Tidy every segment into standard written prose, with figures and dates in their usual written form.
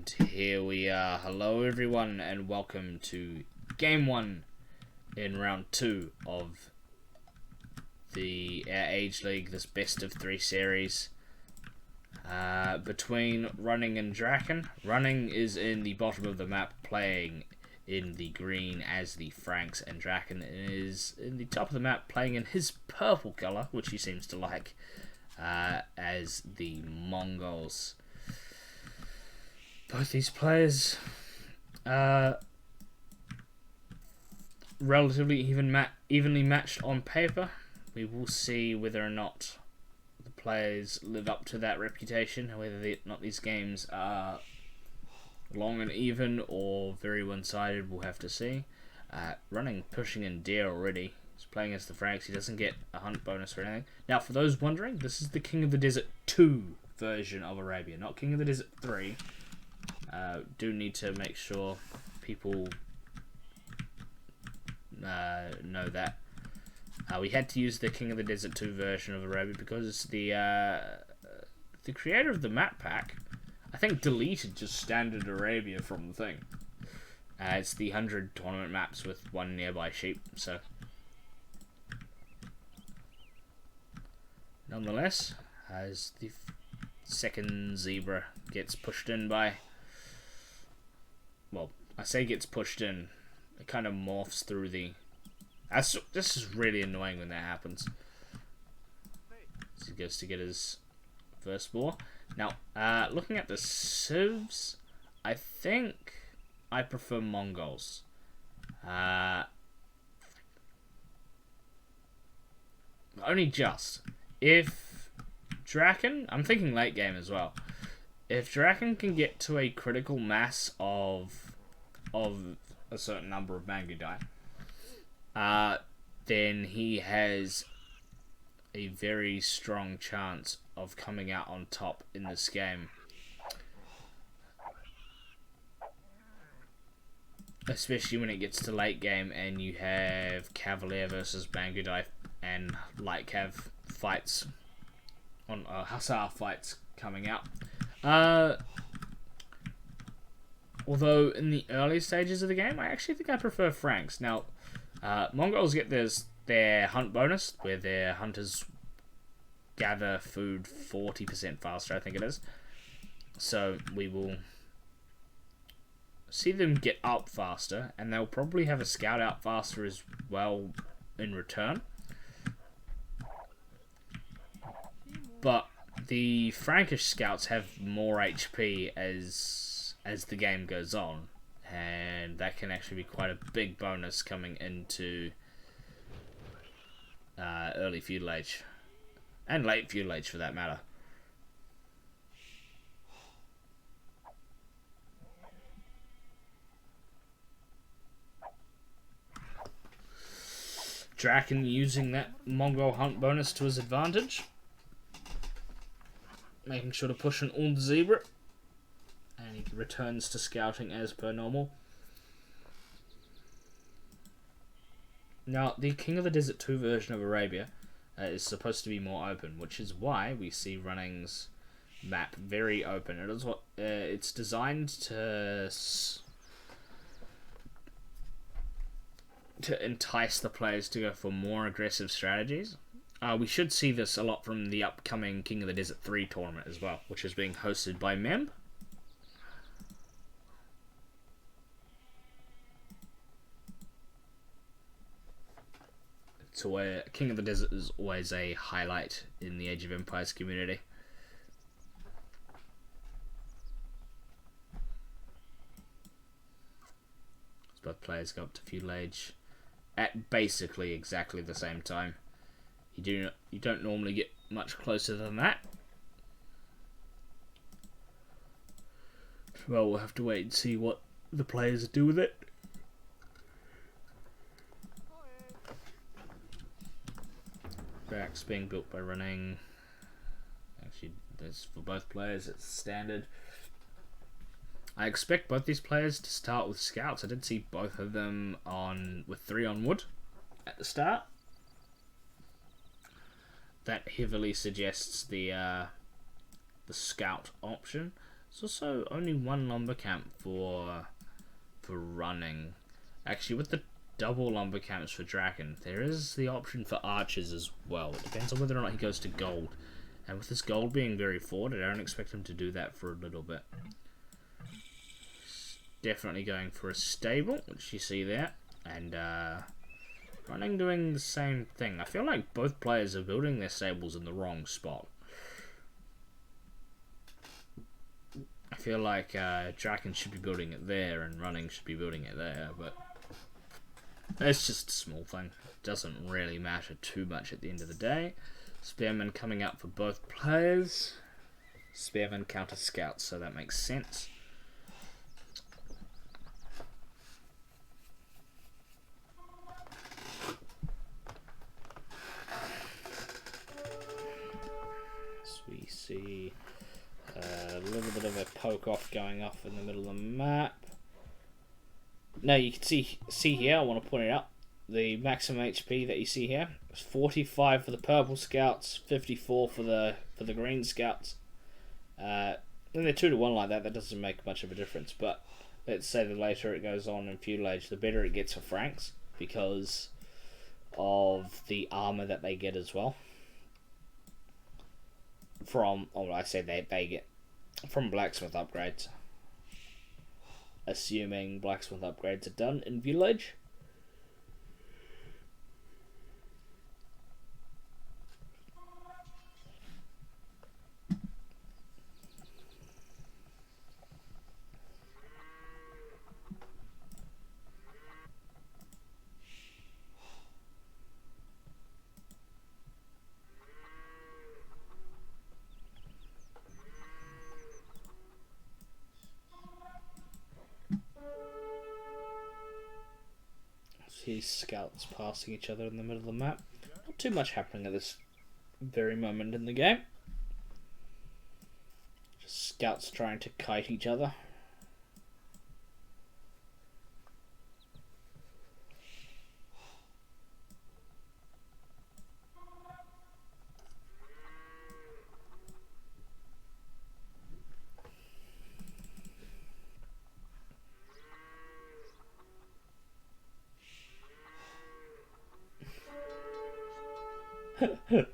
And here we are. Hello everyone and welcome to game 1 in round 2 of the Ayre Age League, this best of 3 series between Running and DracKeN. Running is in the bottom of the map playing in the green as the Franks, and DracKeN is in the top of the map playing in his purple colour, which he seems to like, as the Mongols. Both these players relatively evenly matched on paper. We will see whether or not the players live up to that reputation, whether or not these games are long and even or very one-sided. We'll have to see. Running, pushing in deer already. He's playing as the Franks. He doesn't get a hunt bonus or anything. Now, for those wondering, this is the King of the Desert 2 version of Arabia, not King of the Desert 3. Do need to make sure people know that. We had to use the King of the Desert 2 version of Arabia because the creator of the map pack, I think, deleted just standard Arabia from the thing. It's the 100 tournament maps with one nearby sheep, so. Nonetheless, as the second zebra gets pushed in by, well, I say gets pushed in, it kind of morphs through the, this is really annoying when that happens. So he goes to get his first boar. Now, looking at the civs, I think I prefer Mongols. Only just. If DracKeN, I'm thinking late game as well. If DracKeN can get to a critical mass of a certain number of Mangudai, then he has a very strong chance of coming out on top in this game. Especially when it gets to late game and you have Cavalier versus Mangudai and Light Cav fights on Hussar fights coming out. Although in the early stages of the game, I actually think I prefer Franks. Now, Mongols get their hunt bonus, where their hunters gather food 40% faster, I think it is. So we will see them get up faster, and they'll probably have a scout out faster as well in return. But the Frankish scouts have more HP as the game goes on, and that can actually be quite a big bonus coming into early feudal age, and late feudal age for that matter. DracKeN using that Mongol hunt bonus to his advantage, making sure to push an old zebra, and he returns to scouting as per normal. Now, the King of the Desert 2 version of Arabia is supposed to be more open, which is why we see Running's map very open. It is what it's designed to entice the players to go for more aggressive strategies. We should see this a lot from the upcoming King of the Desert 3 tournament as well, which is being hosted by Mem. So King of the Desert is always a highlight in the Age of Empires community. Both players go up to feudal age at basically exactly the same time. You don't normally get much closer than that. Well, we'll have to wait and see what the players do with it. Drax being built by Running. Actually, that's for both players. It's standard. I expect both these players to start with scouts. I did see both of them with 3 on wood at the start. That heavily suggests the scout option. There's also only one lumber camp for running. Actually, with the double lumber camps for DracKeN, there is the option for archers as well. It depends on whether or not he goes to gold. And with his gold being very forward, I don't expect him to do that for a little bit. Definitely going for a stable, which you see there. And running doing the same thing. I feel like both players are building their stables in the wrong spot. I feel like DracKeN should be building it there and running should be building it there, but it's just a small thing. It doesn't really matter too much at the end of the day. Spearmen coming out for both players. Spearmen counter scouts, so that makes sense. So we see a little bit of a poke off going off in the middle of the map. Now you can see here, I want to point it out, the maximum HP that you see here is 45 for the purple scouts, 54 for the green scouts. When they're 2 to 1 like that doesn't make much of a difference. But let's say the later it goes on in feudal age, the better it gets for Franks because of the armor that they get as well. From, I say they get from blacksmith upgrades. Assuming blacksmith upgrades are done in village. These scouts passing each other in the middle of the map. Not too much happening at this very moment in the game. Just scouts trying to kite each other.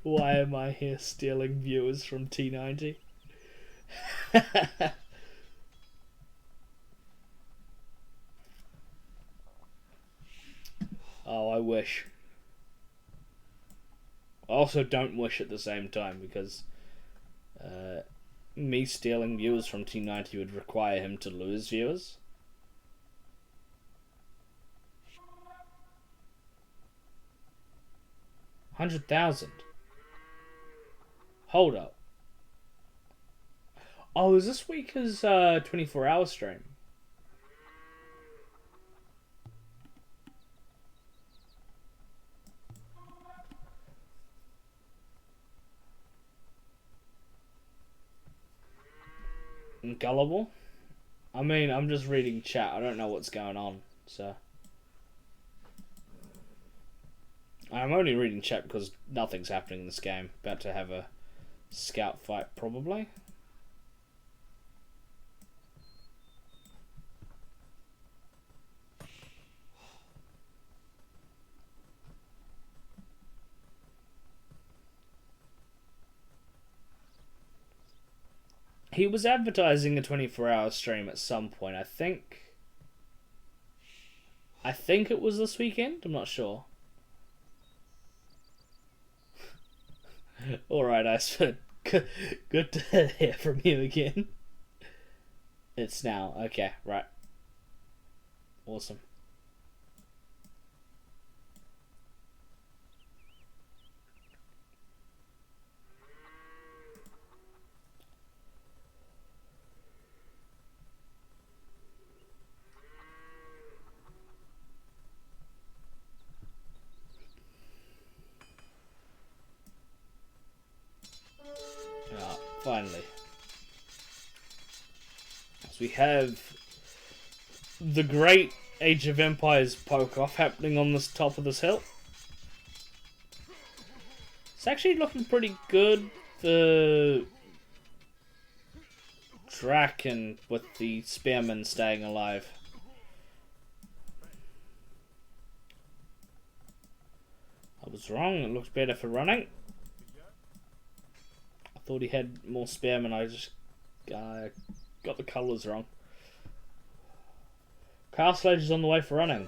Why am I here stealing viewers from T90? Oh, I wish. I also don't wish at the same time because me stealing viewers from T90 would require him to lose viewers. $100,000. Hold up. Oh, is this week his 24-hour stream? Gullible? I mean, I'm just reading chat. I don't know what's going on, so... I'm only reading chat because nothing's happening in this game. About to have a scout fight, probably. He was advertising a 24-hour stream at some point. I think it was this weekend. I'm not sure. Alright, Iceman. Good to hear from you again. It's now. Okay, right. Awesome. Finally. So we have the great Age of Empires poke-off happening on this top of this hill. It's actually looking pretty good. The DracKeN with the spearman staying alive. I was wrong, it looks better for running. I thought he had more spearmen, I just got the colours wrong. Castle Age is on the way for running.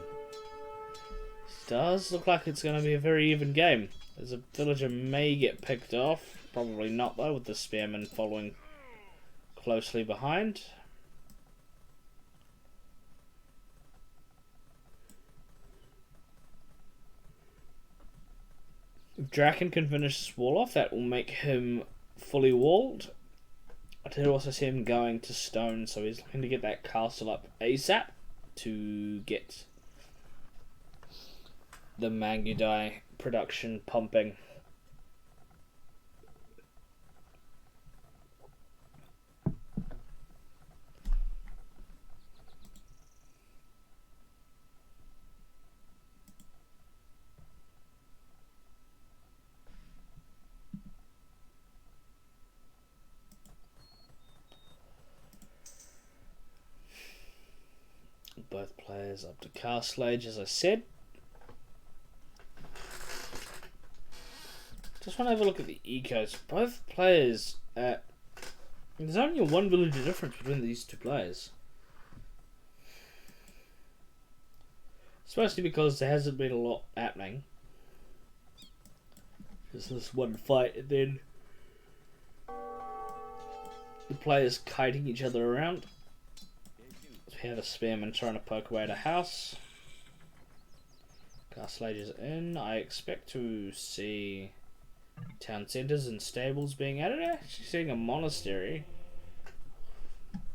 Does look like it's going to be a very even game. As a villager may get picked off, probably not though, with the spearmen following closely behind. If DracKeN can finish this wall off, that will make him fully walled. I did also see him going to stone, so he's looking to get that castle up ASAP to get the Mangudai production pumping. Both players up to Castle Age, as I said. Just want to have a look at the ecos. Both players, there's only a 1 villager difference between these two players. Especially because there hasn't been a lot happening. Just this one fight and then the players kiting each other around. We have a spearman trying to poke away at a house. Castle Age is in. I expect to see town centres and stables being added. Actually seeing a monastery,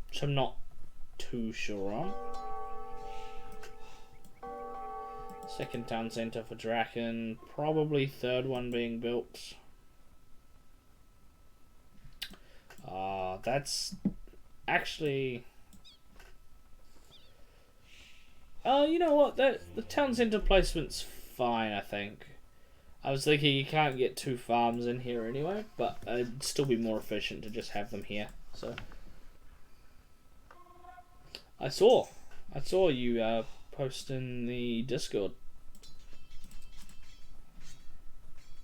which I'm not too sure on. Second town centre for DracKeN, probably third one being built. That's actually... you know what? The town centre placement's fine, I think. I was thinking you can't get 2 farms in here anyway, but it'd still be more efficient to just have them here. So I saw you post in the Discord.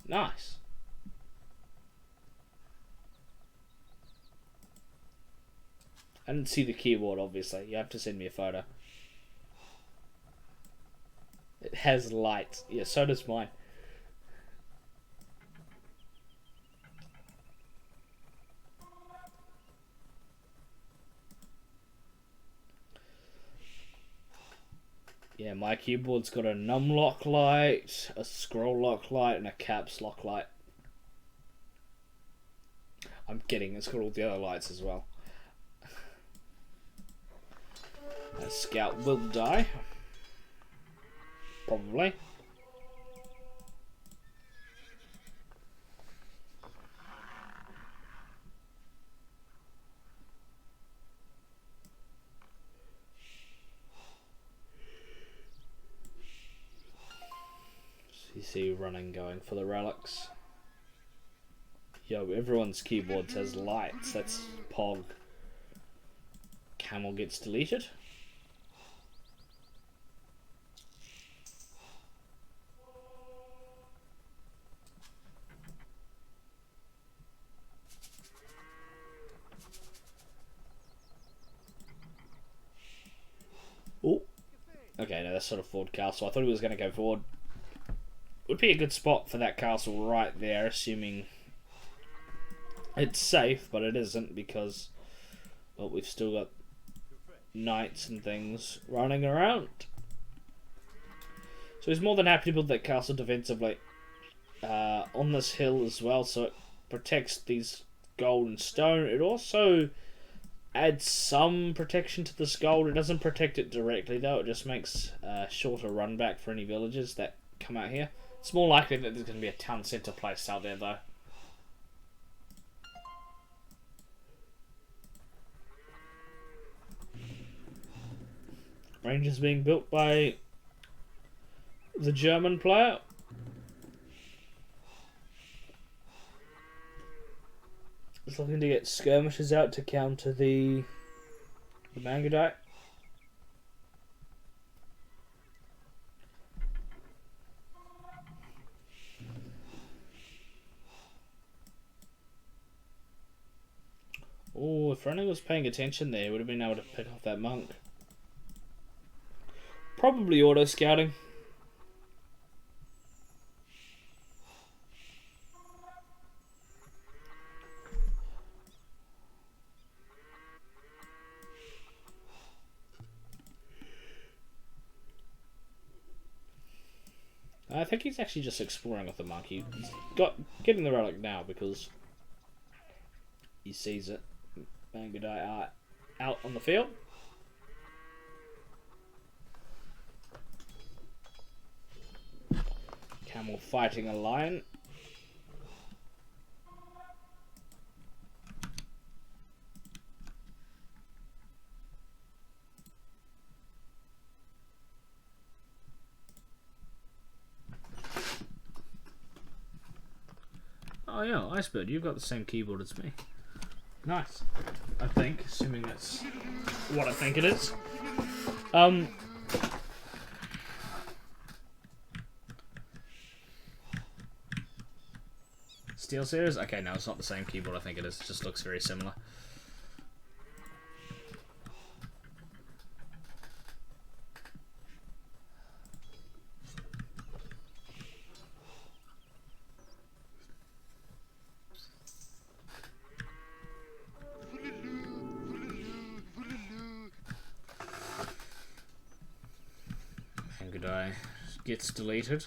Nice. I didn't see the keyboard, obviously. You have to send me a photo. It has lights. Yeah, so does mine. Yeah, my keyboard's got a num lock light, a scroll lock light, and a caps lock light. I'm kidding, it's got all the other lights as well. A scout will die. Probably. CC running, going for the relics. Yo, everyone's keyboards has lights. That's Pog. Camel gets deleted. Oh, okay, no, that's sort of forward castle. I thought he was going to go forward. Would be a good spot for that castle right there, assuming it's safe, but it isn't because, well, we've still got knights and things running around. So he's more than happy to build that castle defensively on this hill as well, so it protects these gold and stone. It also adds some protection to this gold. It doesn't protect it directly though, it just makes a shorter run back for any villagers that come out here. It's more likely that there's going to be a town centre placed out there though. Rangers being built by the German player. Just looking to get skirmishes out to counter the Mangudai. Oh, if Running was paying attention there, he would have been able to pick off that monk. Probably auto-scouting. I think he's actually just exploring with the monk. He's getting the relic now because he sees it. Mangudai are out on the field. Camel fighting a lion. Oh yeah, Icebird, you've got the same keyboard as me. Nice. I think, assuming that's what I think it is. Steel Series? Okay, no, it's not the same keyboard I think it is. It just looks very similar. Mangudai gets deleted.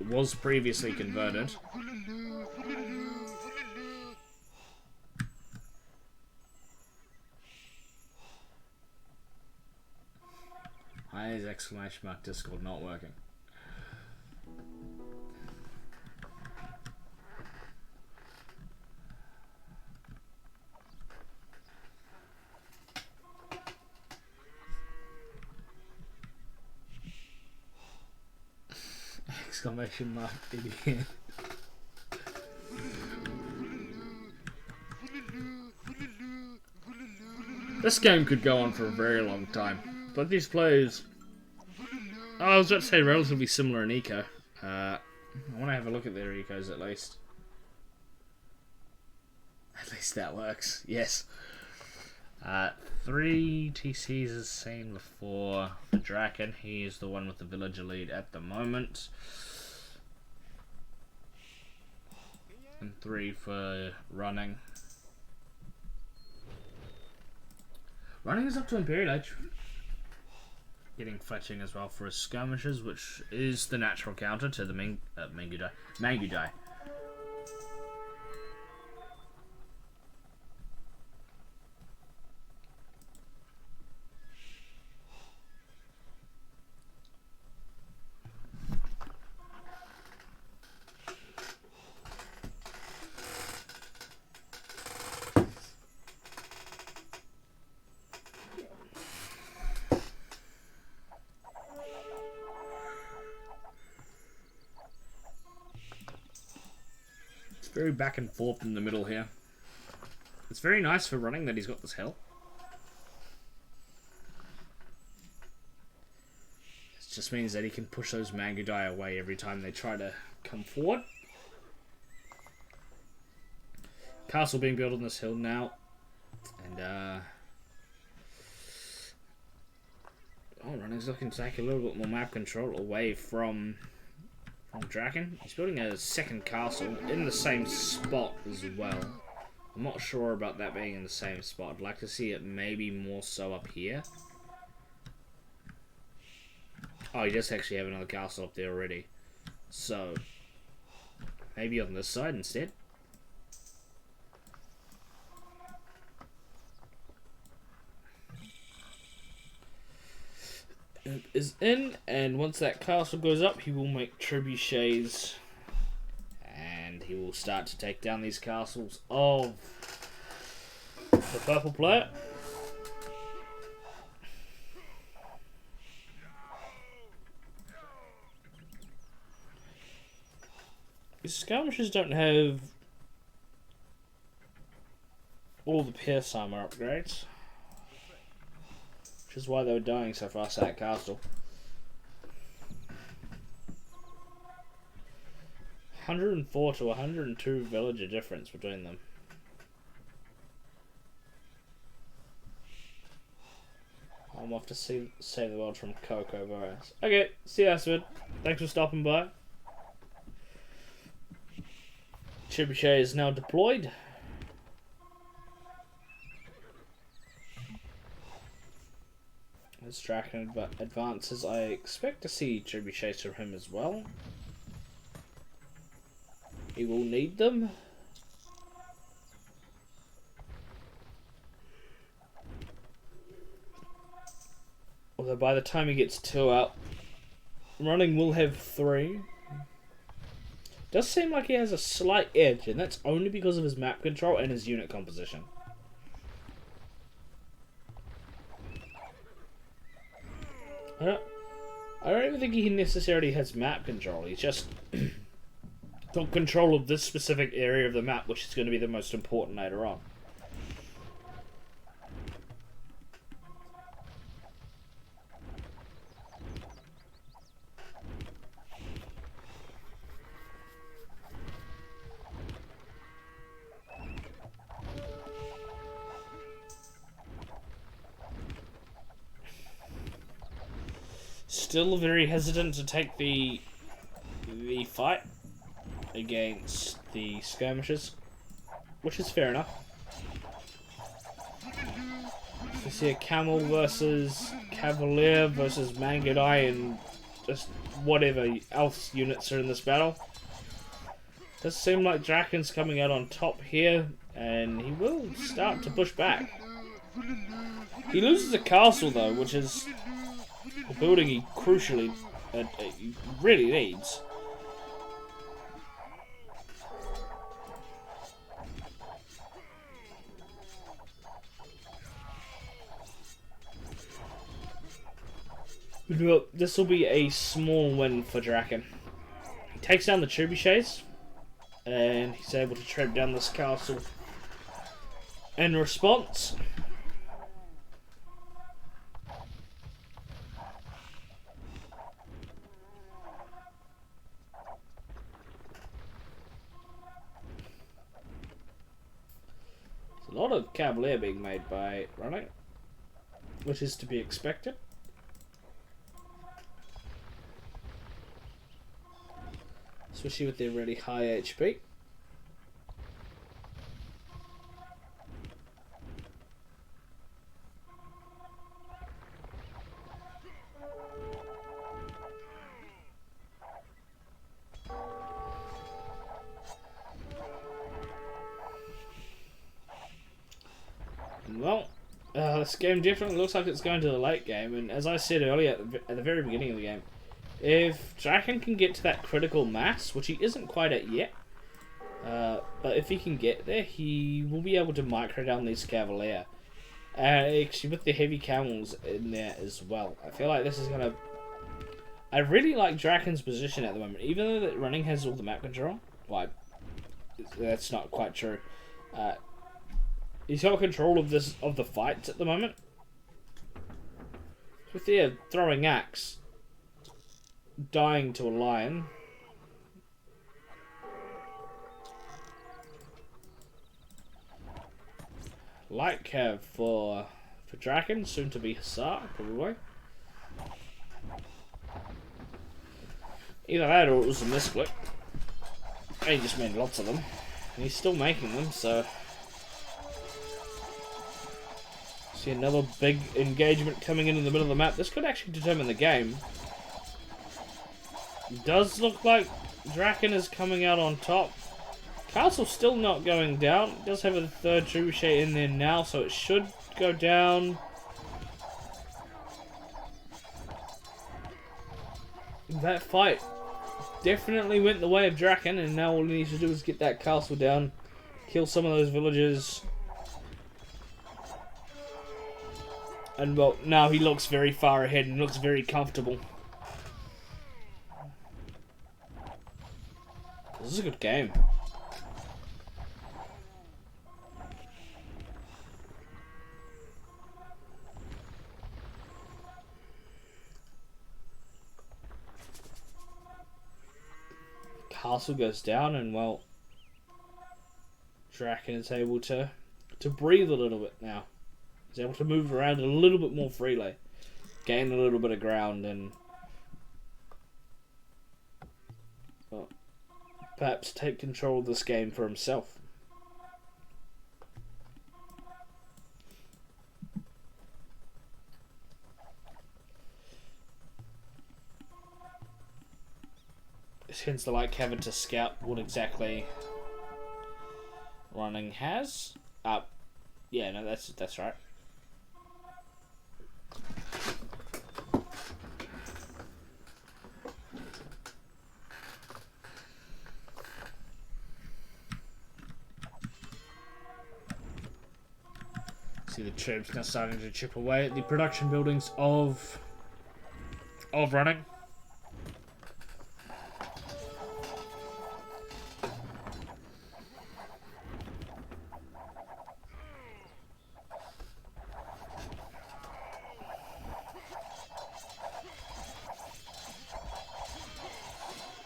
It was previously converted. Why is exclamation mark Discord not working? Exclamation mark idiot. This game could go on for a very long time, but these players, I was about to say relatively similar in eco. I want to have a look at their ecos at least. At least that works, yes. 3 TCs as seen before for DracKeN. He is the one with the villager lead at the moment. And 3 for Running. Running is up to Imperial Age. Getting fletching as well for his skirmishes, which is the natural counter to the Mangudai. Very back and forth in the middle here. It's very nice for Running that he's got this hill. It just means that he can push those Mangudai away every time they try to come forward. Castle being built on this hill now. And Running's looking to take a little bit more map control away from DracKeN. He's building a second castle in the same spot as well. I'm not sure about that being in the same spot. I'd like to see it maybe more so up here. Oh, he does actually have another castle up there already. So, maybe on this side instead. Is in, and once that castle goes up, he will make trebuchets, and he will start to take down these castles of the purple player. His skirmishers don't have all the Pierce armor upgrades. Which is why they were dying so fast at that castle. 104 to 102 villager difference between them. I'm off to save the world from Coco virus. Okay, see you, Asford. Thanks for stopping by. Trebuchet is now deployed. As DracKeN advances, I expect to see trebuchets from him as well. He will need them. Although by the time he gets 2 out, running will have 3. Does seem like he has a slight edge, and that's only because of his map control and his unit composition. I don't even think he necessarily has map control. He's just got control of this specific area of the map, which is going to be the most important later on. Still very hesitant to take the fight against the skirmishers, which is fair enough. We see a camel versus cavalier versus Mangadai and just whatever else units are in this battle. Does seem like DracKeN's coming out on top here, and he will start to push back. He loses a castle though, which is a building he crucially he really needs. But this will be a small win for DracKeN. He takes down the trebuchets, and he's able to trap down this castle. In response, a lot of cavalier being made by running, which is to be expected. Especially with their really high HP. Well, this game definitely looks like it's going to the late game, and as I said earlier at the very beginning of the game, if DracKeN can get to that critical mass, which he isn't quite at yet, but if he can get there, he will be able to micro down these cavalier. Actually, with the heavy camels in there as well, I feel like this is going to... I really like DracKeN's position at the moment, even though that running has all the map control. Well, that's not quite true. He's got control of the fights at the moment. With their throwing axe, dying to a lion. Light cav for DracKeN, soon to be Hussar, probably. Either that or it was a misclick. He just made lots of them. And he's still making them, so... See another big engagement coming in the middle of the map. This could actually determine the game. It does look like DracKeN is coming out on top. Castle's still not going down. It does have a third trebuchet in there now, so it should go down. That fight definitely went the way of DracKeN, and now all he needs to do is get that castle down, kill some of those villagers. And well, now he looks very far ahead and looks very comfortable. This is a good game. castle goes down, and well, DracKeN is able to breathe a little bit now. He's able to move around a little bit more freely, gain a little bit of ground, and well, perhaps take control of this game for himself. Hence the like having to scout what exactly running has. Yeah, no, that's right. See the troops now starting to chip away at the production buildings of running.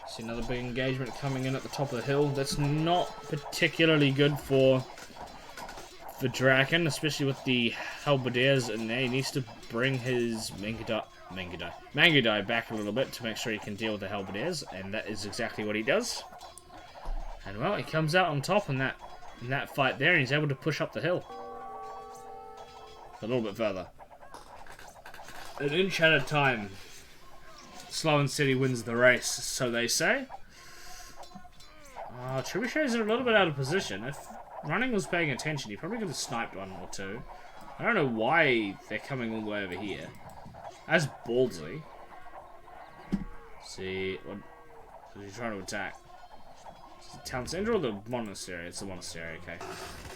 See another big engagement coming in at the top of the hill. That's not particularly good for DracKeN, especially with the halberdiers in there. He needs to bring his Mangudai back a little bit to make sure he can deal with the halberdiers, and that is exactly what he does. And well, he comes out on top in that fight there, and he's able to push up the hill a little bit further. An inch at a time. Slow and steady wins the race, so they say. Trebuchets are a little bit out of position. If running was paying attention, he probably could have sniped one or two. I don't know why they're coming all the way over here. That's ballsy. See, what is he trying to attack? Is it the town center or the monastery? It's the monastery, okay.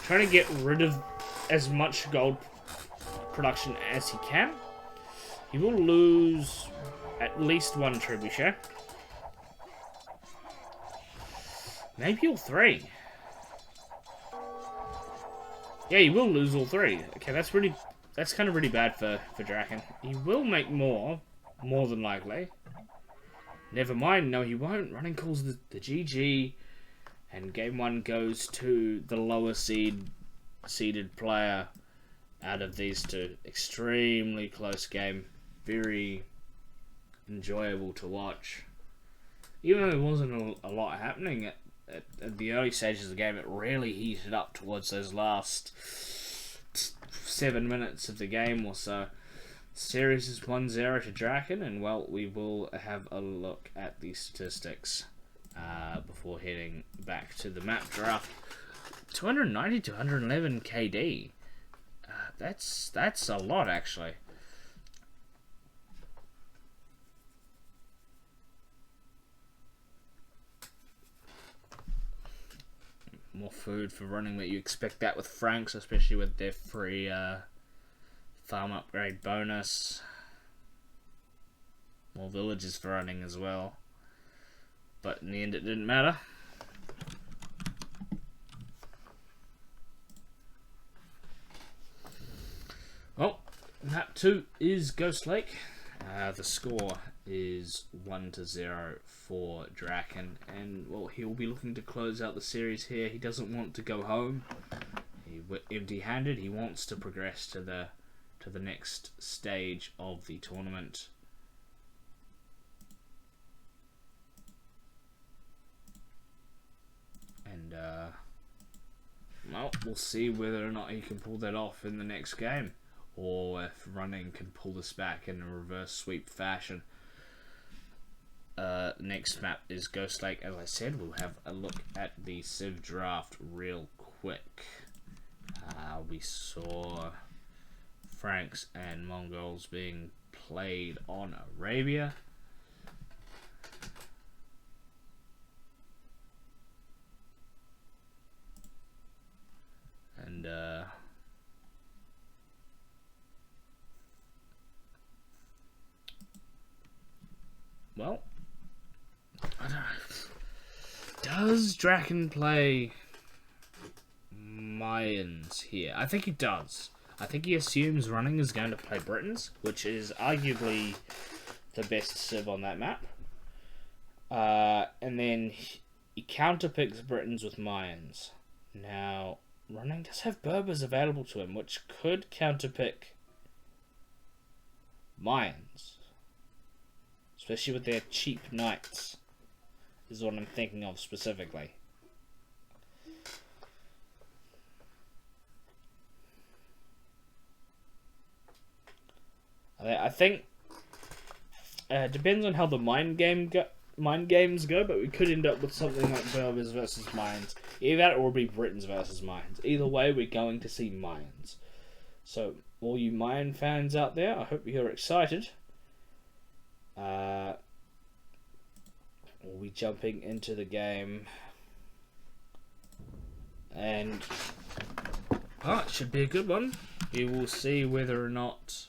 Trying to get rid of as much gold production as he can. He will lose at least one trebuchet. Maybe all three. Yeah, he will lose all three. Okay, that's kind of really bad for DracKeN. He will make more than likely. Never mind, no he won't. Running calls the GG, and game one goes to the lower seeded player out of these two. Extremely close game. Very enjoyable to watch. Even though there wasn't a lot happening at the early stages of the game, it really heated up towards those last 7 minutes of the game or so. Series is 1-0 to DracKeN, and well, we will have a look at the statistics before heading back to the map draft. 290 to 111 KD. That's a lot, actually. More food for running, but you expect that with Franks, especially with their free farm upgrade bonus. More villages for running as well. But in the end it didn't matter. Well, map 2 is Ghost Lake. The score is 1-0 for DracKeN, and well, he will be looking to close out the series here. He doesn't want to go home empty-handed. He wants to progress to the next stage of the tournament. And well, we'll see whether or not he can pull that off in the next game, or if running can pull this back in a reverse sweep fashion. Next map is Ghost Lake. As I said, we'll have a look at the Civ draft real quick. We saw Franks and Mongols being played on Arabia. And well, I don't know. Does DracKeN play Mayans here? I think he does. I think he assumes running is going to play Britons, which is arguably the best civ on that map. And then he counterpicks Britons with mines. Now, running does have Berbers available to him, which could counterpick mines. Especially with their cheap knights, is what I'm thinking of specifically. I think it depends on how the mind games go, but we could end up with something like Berbers versus mines. Either that or be Britons versus mines. Either way, we're going to see mines. So, all you mine fans out there, I hope you're excited. We'll be jumping into the game, and it should be a good one. We will see whether or not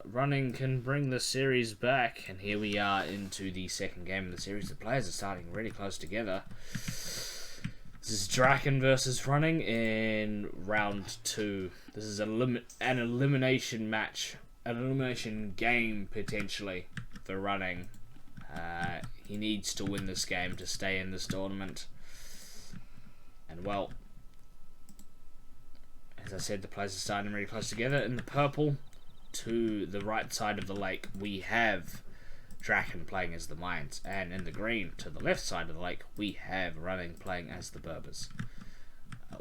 running can bring the series back. And here we are into the second game of the series. The players are starting really close together. This is DracKeN versus running in round 2. This is an elimination match. An elimination game, potentially, for running. He needs to win this game to stay in this tournament. And, well, as I said, the players are starting really close together. In the purple, to the right side of the lake, we have DracKeN playing as the mines. And in the green, to the left side of the lake, we have running playing as the Berbers.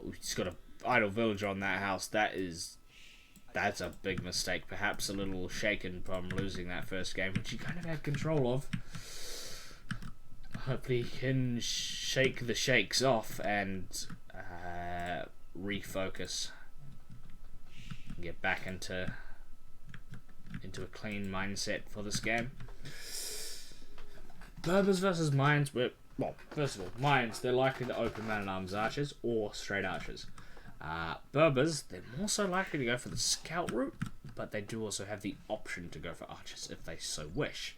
We've just got an idle villager on that house. That's a big mistake. Perhaps a little shaken from losing that first game, which he kind of had control of. Hopefully he can shake the shakes off and refocus. Get back into a clean mindset for this game. Berbers versus mines. Well, first of all, mines, they're likely to open man-at-arms archers or straight archers. Berbers, they're more so likely to go for the scout route, but they do also have the option to go for archers if they so wish.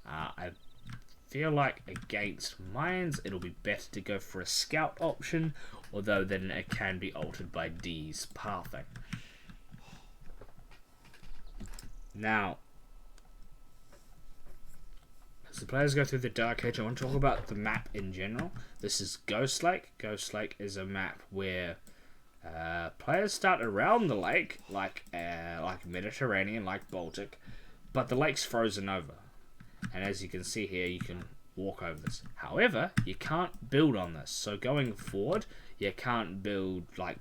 I feel like against mines, it'll be better to go for a scout option, although then it can be altered by D's pathing. Now, as the players go through the Dark Age, I want to talk about the map in general. This is Ghost Lake. Ghost Lake is a map where players start around the lake, like Mediterranean, like Baltic, but the lake's frozen over. And as you can see here, you can walk over this. However, you can't build on this. So going forward, you can't build like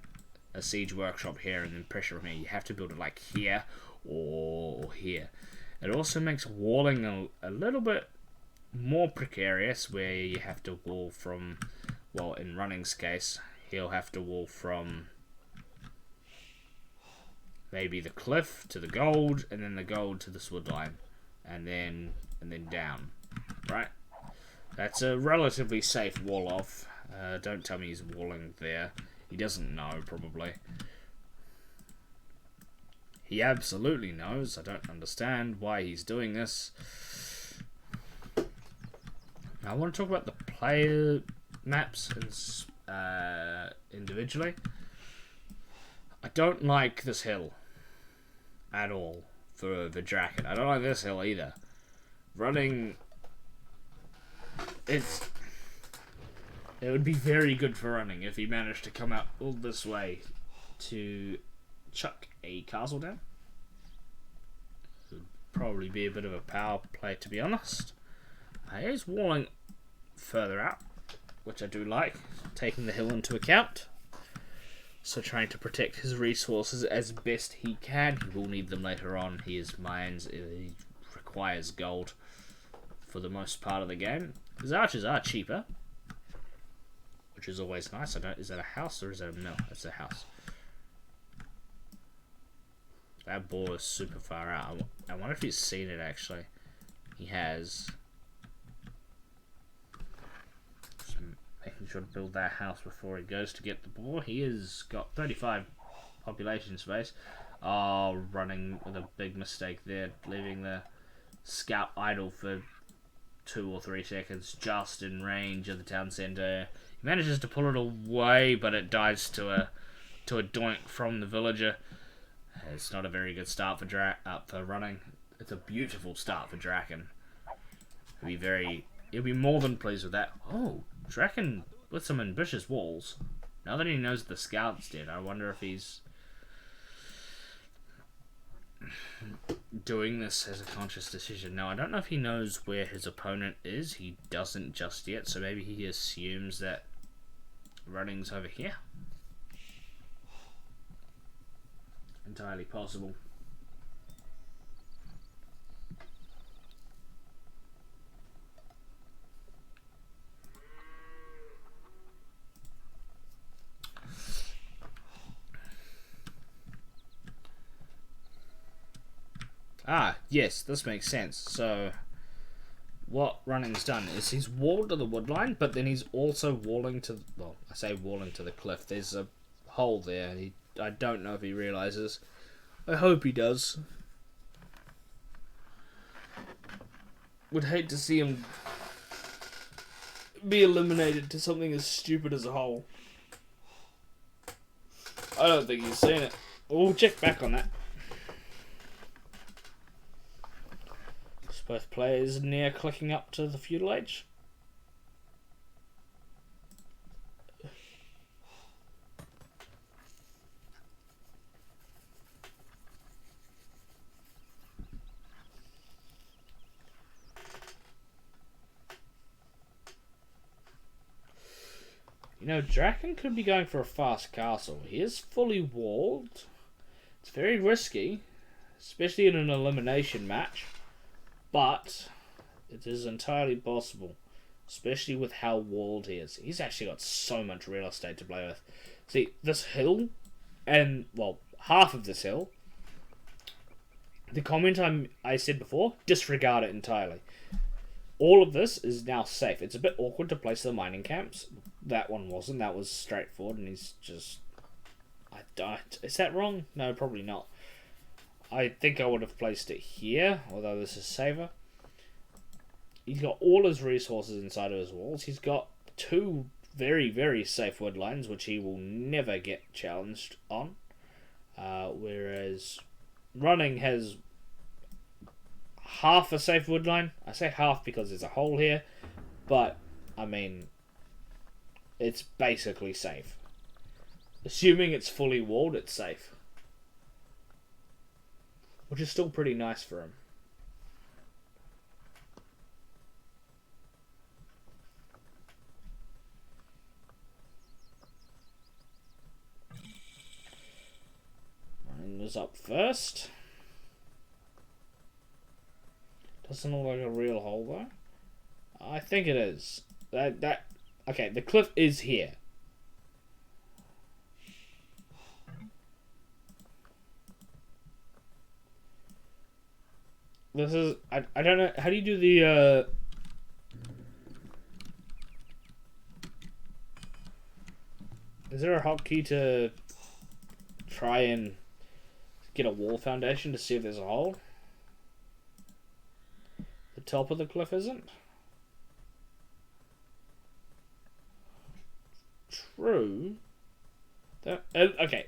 a siege workshop here and then pressure from here. You have to build it like here or here. It also makes walling a little bit more precarious, where you have to wall from, well, in running's case, he'll have to wall from maybe the cliff to the gold, and then the gold to this wood line, and then down, right? That's a relatively safe wall off. Don't tell me he's walling there. He doesn't know, probably. He absolutely knows. I don't understand why he's doing this. Now, I want to talk about the player maps individually. I don't like this hill at all for the DracKeN. I don't like this hill either. Running, it would be very good for running if he managed to come out all this way to chuck a castle down. It would probably be a bit of a power play, to be honest. He's walling further out, which I do like, taking the hill into account. So trying to protect his resources as best he can. He will need them later on. He has mines. He requires gold for the most part of the game. His archers are cheaper, which is always nice. Is that a house or is that a mill? That's a house. That ball is super far out. I wonder if he's seen it actually. He has. Just making sure to build that house before he goes to get the ball. He has got 35 population space. Oh, running with a big mistake there, leaving the scout idle for 2 or 3 seconds, just in range of the town centre. He manages to pull it away, but it dies to a doink from the villager. It's not a very good start for running. It's a beautiful start for DracKeN. It'll be very He'll be more than pleased with that. Oh, DracKeN with some ambitious walls. Now that he knows the scout's dead, I wonder if he's doing this as a conscious decision. Now, I don't know if he knows where his opponent is. He doesn't just yet, so maybe he assumes that running's over here. Entirely possible. Ah, yes, this makes sense. So, what running's done is he's walled to the wood line, but then he's also walling to... Well, I say walling to the cliff. There's a hole there. I don't know if he realizes. I hope he does. Would hate to see him be eliminated to something as stupid as a hole. I don't think he's seen it. We'll check back on that. Both players near clicking up to the feudal age. You know, DracKeN could be going for a fast castle. He is fully walled. It's very risky, especially in an elimination match. But it is entirely possible, especially with how walled he is. He's actually got so much real estate to play with. See, this hill, and, well, half of this hill, the comment I said before, disregard it entirely. All of this is now safe. It's a bit awkward to place the mining camps. That one wasn't. That was straightforward, and he's just... Is that wrong? No, probably not. I think I would have placed it here, although this is safer. He's got all his resources inside of his walls. He's got two very, very safe wood lines, which he will never get challenged on. Whereas running has half a safe wood line. I say half because there's a hole here, but, I mean, it's basically safe. Assuming it's fully walled, it's safe. Which is still pretty nice for him. Mine was up first. Doesn't look like a real hole though. I think it is. Okay, the cliff is here. This is... I don't know... How do you do the... Is there a hotkey to try and get a wall foundation to see if there's a hole? The top of the cliff isn't? True. Okay.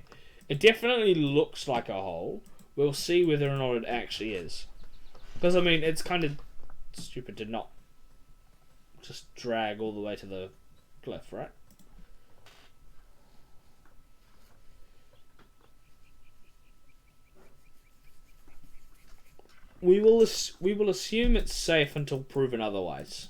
It definitely looks like a hole. We'll see whether or not it actually is. Because, I mean, it's kind of stupid to not just drag all the way to the cliff, right? We will assume it's safe until proven otherwise.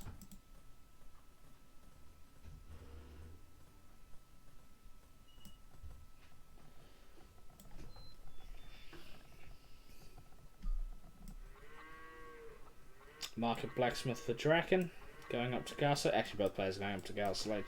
Market blacksmith for DracKeN. Going up to Castle. Actually, both players are going up to Castle Age.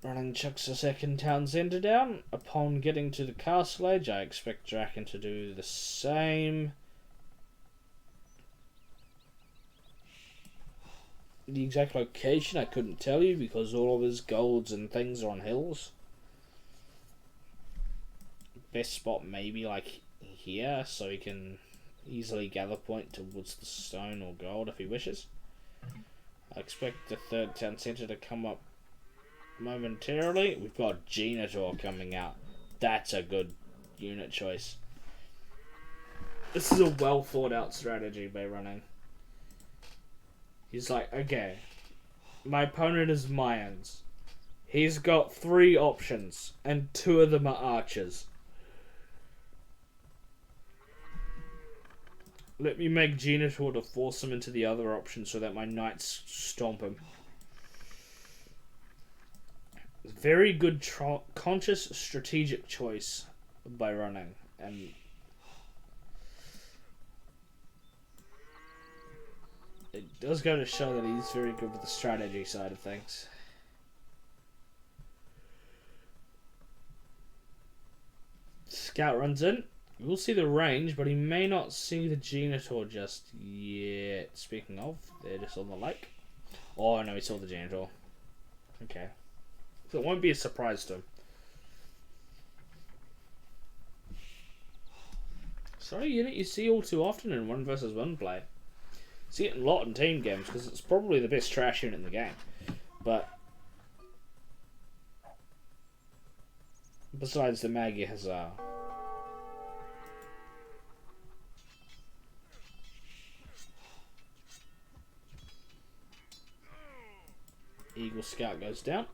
Running chucks the second town centre down. Upon getting to the castle age, I expect DracKeN to do the same. The exact location I couldn't tell you because all of his golds and things are on hills. Best spot maybe like here, so he can easily gather point towards the stone or gold if he wishes. I expect the third town centre to come up momentarily. We've got Genotor coming out. That's a good unit choice. This is a well thought out strategy by running. He's like, okay, my opponent is Mayans. He's got 3 options, and 2 of them are archers. Let me make Genotor to force him into the other option so that my knights stomp him. Very good conscious strategic choice by running, and it does go to show that he's very good with the strategy side of things. Scout runs in. We'll see the range, but he may not see the Genotor just yet. Speaking of, they're just on the lake. Oh no, he saw the Genotor. Okay. So it won't be a surprise to him. Sorry, unit you see all too often in 1 versus 1 play. See it a lot in team games because it's probably the best trash unit in the game. But besides the Maggie Hussar. Eagle Scout goes down.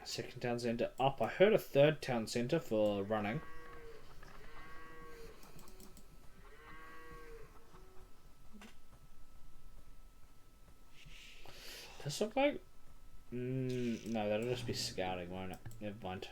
Second town centre up. I heard a third town centre for running. Does look like... no, that'll just be scouting, won't it? Never mind.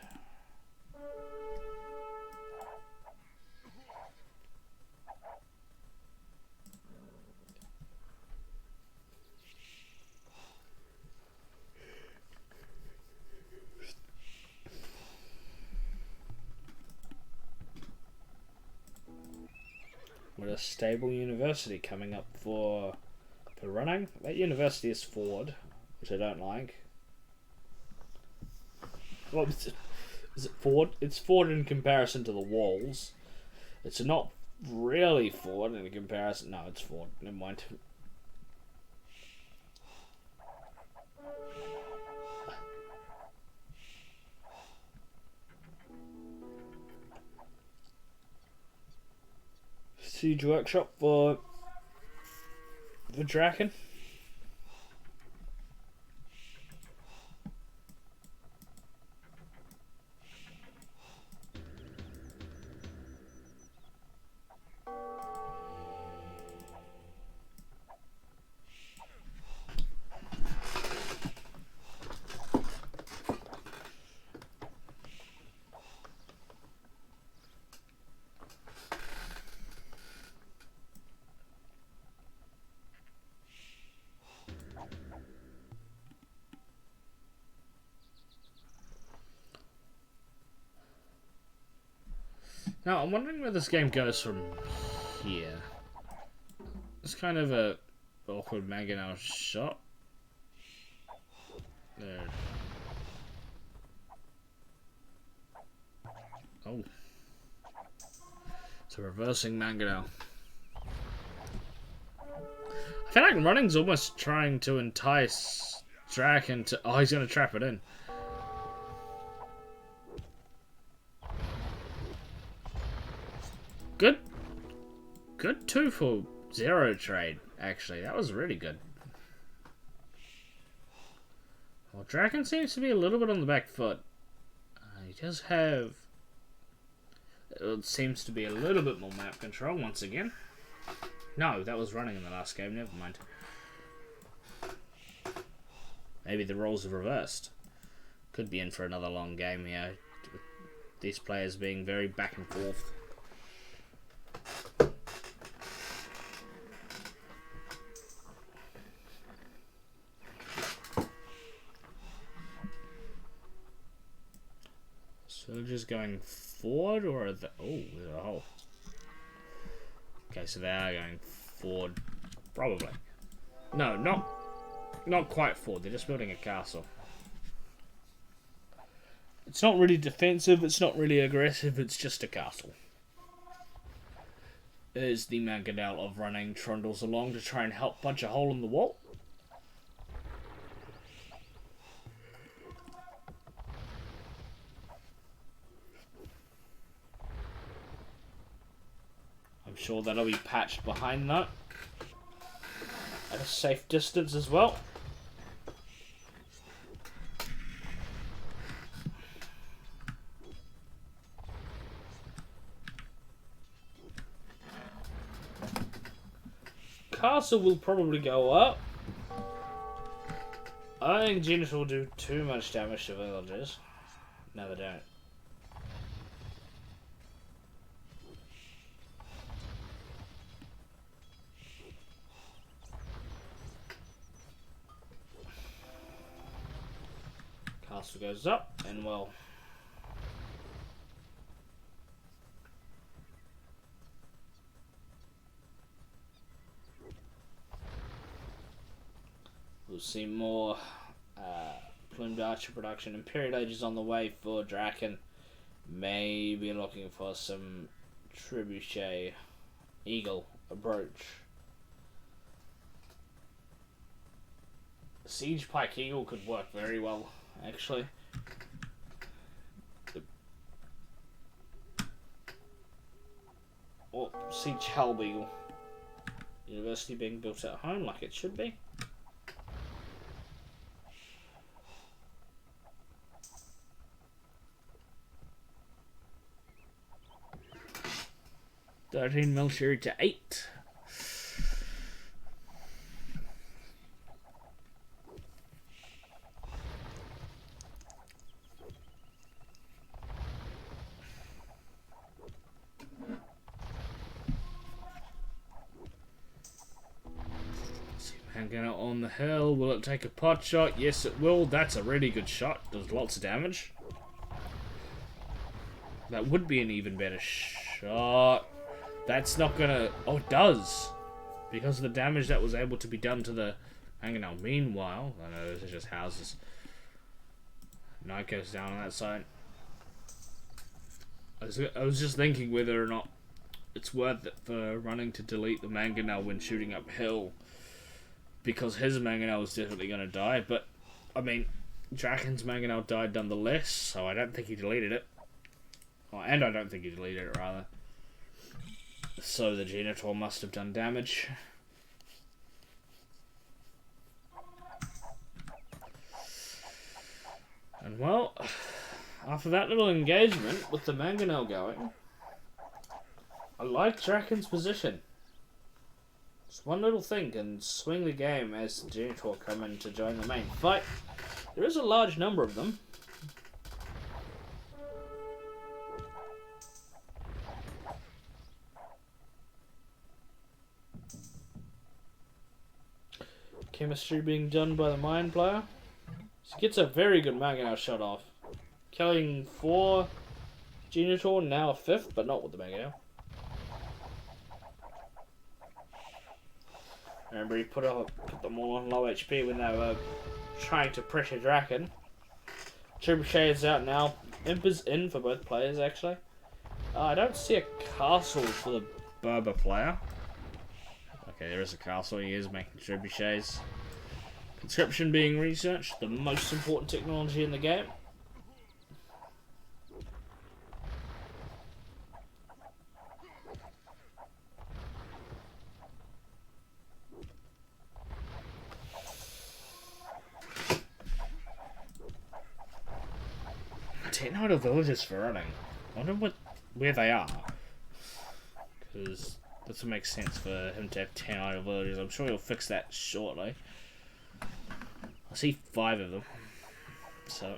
With a stable university coming up for running. That university is forward, which I don't like. Well, is it forward? It's forward in comparison to the walls. It's not really forward in comparison. No, it's forward. Never mind. Siege workshop for DracKeN. Now, I'm wondering where this game goes from here. It's kind of a awkward Mangonel shot. There. Oh. It's a reversing Mangonel. I feel like running's almost trying to entice DracKeN to... Oh, he's going to trap it in. Good 2 for 0 trade, actually. That was really good. Well, DracKeN seems to be a little bit on the back foot. He does have... It seems to be a little bit more map control once again. No, that was running in the last game. Never mind. maybe the roles have reversed. Could be in for another long game here. These players being very back and forth. So they're just going forward, or are they... Oh, there's a hole. Okay, so they are going forward, probably. No, not quite forward. They're just building a castle. It's not really defensive. It's not really aggressive. It's just a castle. There's the Mangonel of running trundles along to try and help punch a hole in the wall. I'm sure that'll be patched behind that. At a safe distance as well. Castle will probably go up. I think Genus will do too much damage to villagers. No, they don't. Castle goes up, and well... We'll see more plumed archer production. Imperial Age is on the way for DracKeN. Maybe looking for some trebuchet eagle approach. Siege Pike Eagle could work very well, actually. Or Siege Helm Eagle. University being built at home like it should be. $13 military to 8. Hanging out on the hill. Will it take a pot shot? Yes, it will. That's a really good shot. Does lots of damage. That would be an even better shot. That's not gonna... Oh, it does. Because of the damage that was able to be done to the Mangonel. Meanwhile, I know those are just houses. Night goes down on that side. I was just thinking whether or not it's worth it for running to delete the Mangonel when shooting uphill. Because his Mangonel is definitely going to die. But, I mean, DracKeN's Mangonel died nonetheless, so I don't think he deleted it. Oh, and I don't think he deleted it, rather. So the Genitor must have done damage. And well, after that little engagement with the Mangonel going, I like DracKeN's position. Just one little thing can swing the game as the Genitor come in to join the main fight. There is a large number of them. Chemistry being done by the Mind player. So he gets a very good Mangonel shot off. Killing 4 Genitor, now a 5th, but not with the Mangonel. Remember, he put them all on low HP when they were trying to pressure DracKeN. Trebuchet is out now. Imp is in for both players, actually. I don't see a castle for the Berber player. Okay, there is a castle. He is making trebuchets. Conscription being researched, the most important technology in the game. Ten idle villages for running. I wonder where they are. Because this would make sense for him to have 10 idle villages. I'm sure he'll fix that shortly. I see 5 of them. So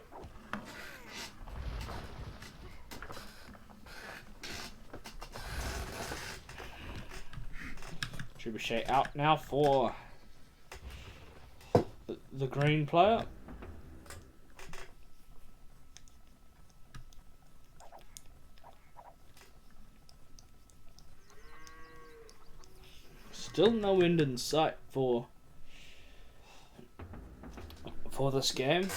Trebuchet out now for the green player. Still no end in sight for this game.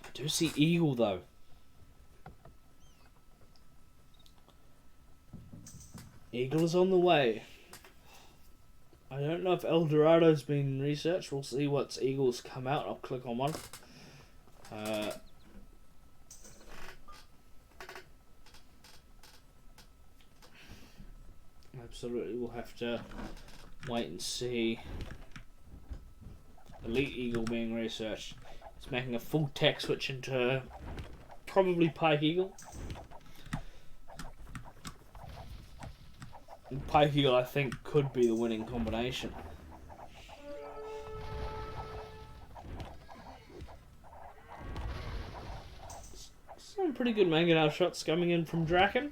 I do see Eagle though. Eagle is on the way. I don't know if El Dorado's been researched. We'll see what Eagles come out. I'll click on one. Absolutely, we'll have to wait and see. Elite Eagle being researched. It's making a full tech switch into probably Pike Eagle. And Pike Eagle, I think, could be the winning combination. Some pretty good Mangonel shots coming in from DracKeN.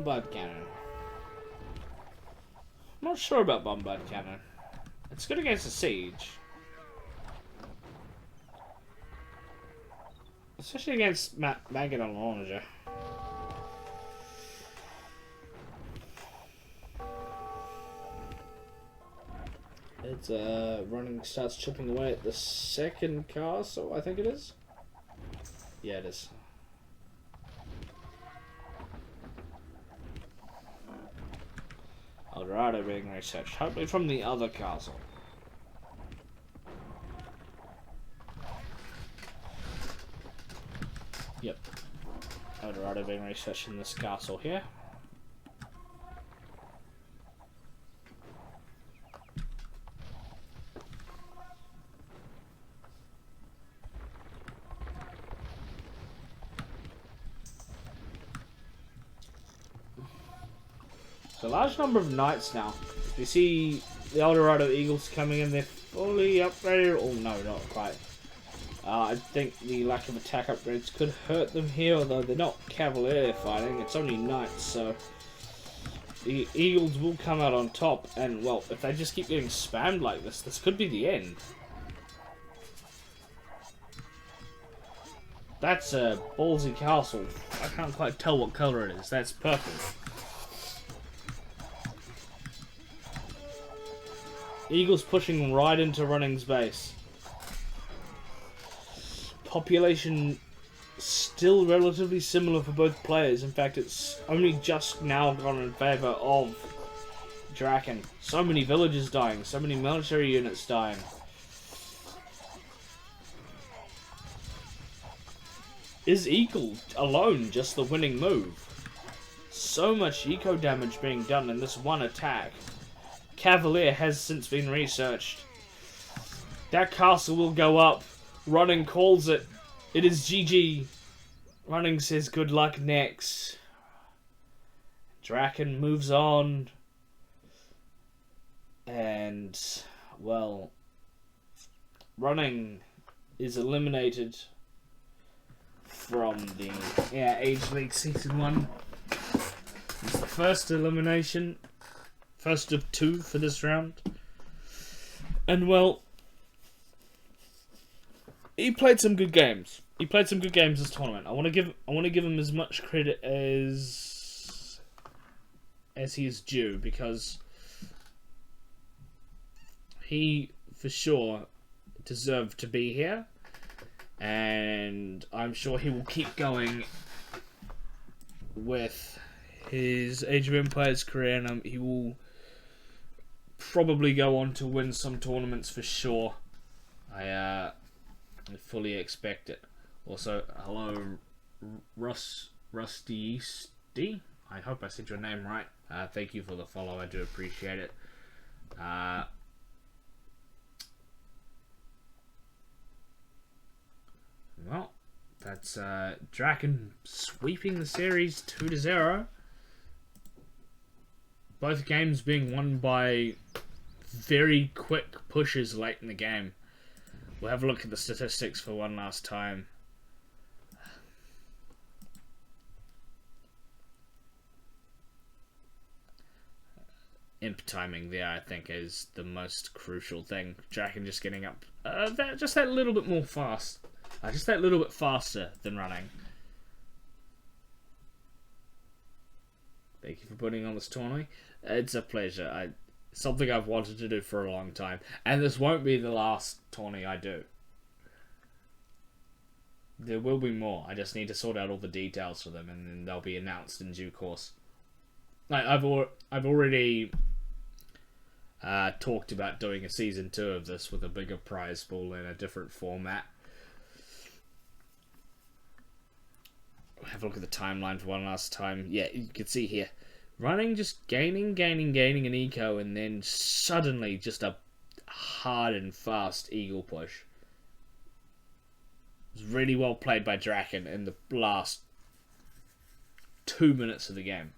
Bombard Cannon. I'm not sure about Bombard Cannon. It's good against a siege. Especially against Mangonel Launcher. It's running, starts chipping away at the second castle, I think it is. Yeah, it is. El Dorado being researched, hopefully from the other castle. Yep. El Dorado being researched in this castle here. So large number of knights now. You see the El Dorado Eagles coming in, they're fully upgraded. Oh no, not quite. I think the lack of attack upgrades could hurt them here, although they're not cavalier fighting, it's only knights, so the Eagles will come out on top, and well, if they just keep getting spammed like this could be the end. That's a ballsy castle. I can't quite tell what colour it is. That's purple. Eagles pushing right into Running's base. Population still relatively similar for both players. In fact, it's only just now gone in favour of DracKeN. So many villages dying, so many military units dying. Is Eagle alone just the winning move? So much eco damage being done in this one attack. Cavalier has since been researched. That castle will go up. Running calls it. It is GG. Running says good luck next. DracKeN moves on. And, well, Running is eliminated from the Ayre Age League Season 1. It's the first elimination. First of 2 for this round. And well, he played some good games. He played some good games this tournament. I want to give him as much credit as he is due, because he for sure deserved to be here, and I'm sure he will keep going with his Age of Empires career, and he will probably go on to win some tournaments for sure. I fully expect it. Also, hello, Rusty. I hope I said your name right. Thank you for the follow. I do appreciate it. Well, that's DracKeN sweeping the series 2-0. Both games being won by very quick pushes late in the game. We'll have a look at the statistics for one last time. Imp timing there, I think, is the most crucial thing. DracKeN just getting up just that little bit more fast. Just that little bit faster than running. Thank you for putting on this tournament. It's a pleasure. Something I've wanted to do for a long time. And this won't be the last tourney I do. There will be more. I just need to sort out all the details for them, and then they'll be announced in due course. Like I've already talked about doing a season 2 of this with a bigger prize pool in a different format. Have a look at the timeline for one last time. Yeah, you can see here. Running, just gaining an eco, and then suddenly just a hard and fast eagle push. It was really well played by DracKeN in the last 2 minutes of the game.